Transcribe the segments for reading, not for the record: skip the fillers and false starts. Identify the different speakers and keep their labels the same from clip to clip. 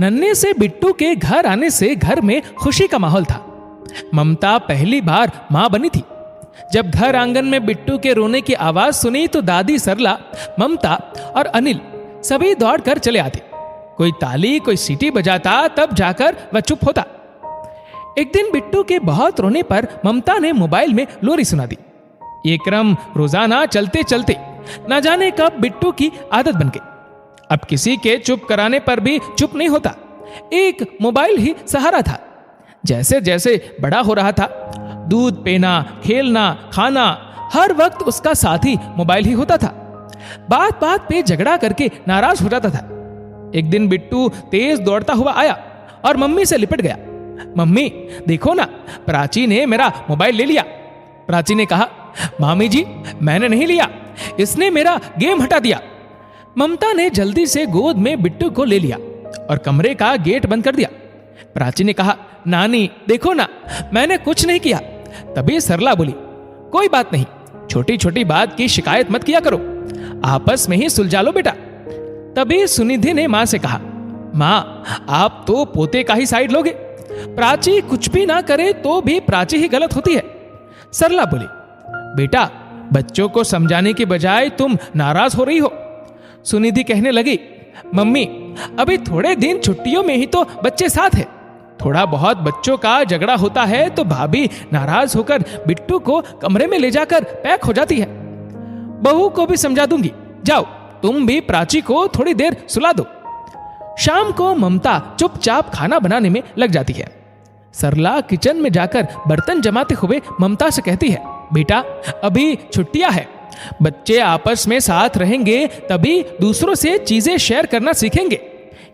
Speaker 1: नन्हे से बिट्टू के घर आने से घर में खुशी का माहौल था। ममता पहली बार मां बनी थी। जब घर आंगन में बिट्टू के रोने की आवाज सुनी तो दादी सरला, ममता और अनिल सभी दौड़कर चले आते। कोई ताली, कोई सीटी बजाता, तब जाकर वह चुप होता। एक दिन बिट्टू के बहुत रोने पर ममता ने मोबाइल में लोरी सुना दी। ये क्रम रोजाना चलते चलते न जाने कब बिट्टू की आदत बन गई। अब किसी के चुप कराने पर भी चुप नहीं होता। एक मोबाइल ही सहारा था। जैसे जैसे बड़ा हो रहा था, दूध पीना, खेलना, खाना, हर वक्त उसका साथी मोबाइल ही होता था। बात बात पे झगड़ा करके नाराज हो जाता था। एक दिन बिट्टू तेज दौड़ता हुआ आया और मम्मी से लिपट गया। मम्मी देखो ना, प्राची ने मेरा मोबाइल ले लिया। प्राची ने कहा, मामी जी मैंने नहीं लिया, इसने मेरा गेम हटा दिया। ममता ने जल्दी से गोद में बिट्टू को ले लिया और कमरे का गेट बंद कर दिया। प्राची ने कहा, नानी देखो ना, मैंने कुछ नहीं किया। तभी सरला बोली, कोई बात नहीं, छोटी छोटी बात की शिकायत मत किया करो, आपस में ही सुलझा लो बेटा। तभी सुनिधि ने मां से कहा, मां आप तो पोते का ही साइड लोगे, प्राची कुछ भी ना करे तो भी प्राची ही गलत होती है। सरला बोली, बेटा बच्चों को समझाने की बजाय तुम नाराज हो रही हो। सुनिधि कहने लगी, मम्मी अभी थोड़े दिन छुट्टियों में ही तो बच्चे साथ है, थोड़ा बहुत बच्चों का झगड़ा होता है तो भाभी नाराज होकर बिट्टू को कमरे में ले जाकर पैक हो जाती है। बहू को भी समझा दूंगी, जाओ तुम भी प्राची को थोड़ी देर सुला दो। शाम को ममता चुपचाप खाना बनाने में लग जाती है। सरला किचन में जाकर बर्तन जमाते हुए ममता से कहती है, बेटा अभी छुट्टियां है, बच्चे आपस में साथ रहेंगे तभी दूसरों से चीजें शेयर करना सीखेंगे।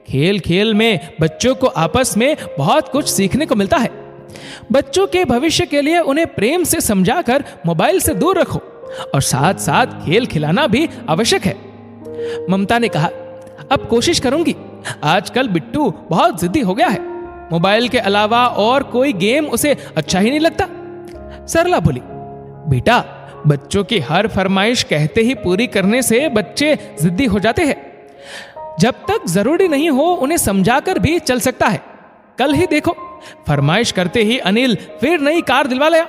Speaker 1: खेल खेल में बच्चों को आपस में बहुत कुछ सीखने को मिलता है। बच्चों के भविष्य के लिए उन्हें प्रेम से समझाकर मोबाइल से दूर रखो और साथ साथ खेल खिलाना भी आवश्यक है। ममता ने कहा, अब कोशिश करूंगी। आजकल बिट्टू बहुत जिद्दी हो गया है, मोबाइल के अलावा और कोई गेम उसे अच्छा ही नहीं लगता। सरला बोली, बेटा बच्चों की हर फरमाइश कहते ही पूरी करने से बच्चे जिद्दी हो जाते हैं। जब तक जरूरी नहीं हो उन्हें समझाकर भी चल सकता है। कल ही देखो, फरमाइश करते ही अनिल फिर नई कार दिलवा लाया।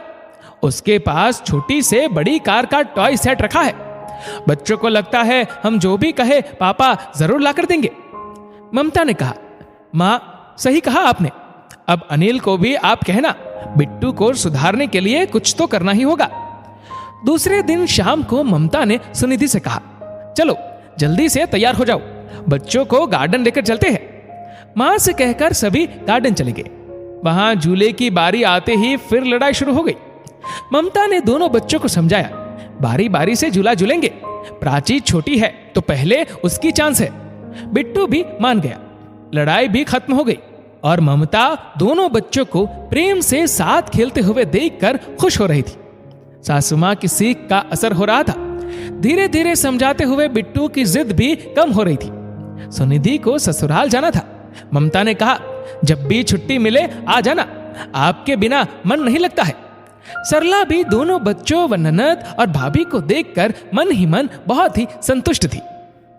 Speaker 1: उसके पास छोटी से बड़ी कार का टॉय सेट रखा है। बच्चों को लगता है हम जो भी कहे पापा जरूर लाकर देंगे। ममता ने कहा, मां सही कहा आपने, अब अनिल को भी आप कहना, बिट्टू को सुधारने के लिए कुछ तो करना ही होगा। दूसरे दिन शाम को ममता ने सुनिधि से कहा, चलो जल्दी से तैयार हो जाओ, बच्चों को गार्डन लेकर चलते हैं। मां से कहकर सभी गार्डन चले गए। वहां झूले की बारी आते ही फिर लड़ाई शुरू हो गई। ममता ने दोनों बच्चों को समझाया, बारी बारी से झूला झूलेंगे, प्राची छोटी है तो पहले उसकी चांस है। बिट्टू भी मान गया। लड़ाई भी खत्म हो गई और ममता दोनों बच्चों को प्रेम से साथ खेलते हुए देखकर खुश हो रही थी। सासू मां की सीख का असर हो रहा था। धीरे धीरे समझाते हुए बिट्टू की जिद भी कम हो रही थी। सुनिधि को ससुराल जाना था। ममता ने कहा, जब भी छुट्टी मिले आ जाना, आपके बिना मन नहीं लगता है। सरला भी दोनों बच्चों व ननद और भाभी को देखकर मन ही मन बहुत ही संतुष्ट थी।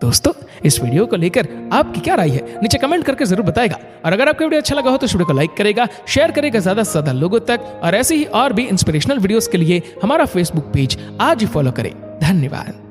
Speaker 1: दोस्तों इस वीडियो को लेकर आपकी क्या राय है नीचे कमेंट करके जरूर बताएगा। और अगर आपको वीडियो अच्छा लगा हो तो इस वीडियो को लाइक करेगा, शेयर करेगा ज्यादा से ज्यादा लोगों तक। और ऐसे ही और भी इंस्पिरेशनल वीडियोस के लिए हमारा फेसबुक पेज आज ही फॉलो करें। धन्यवाद।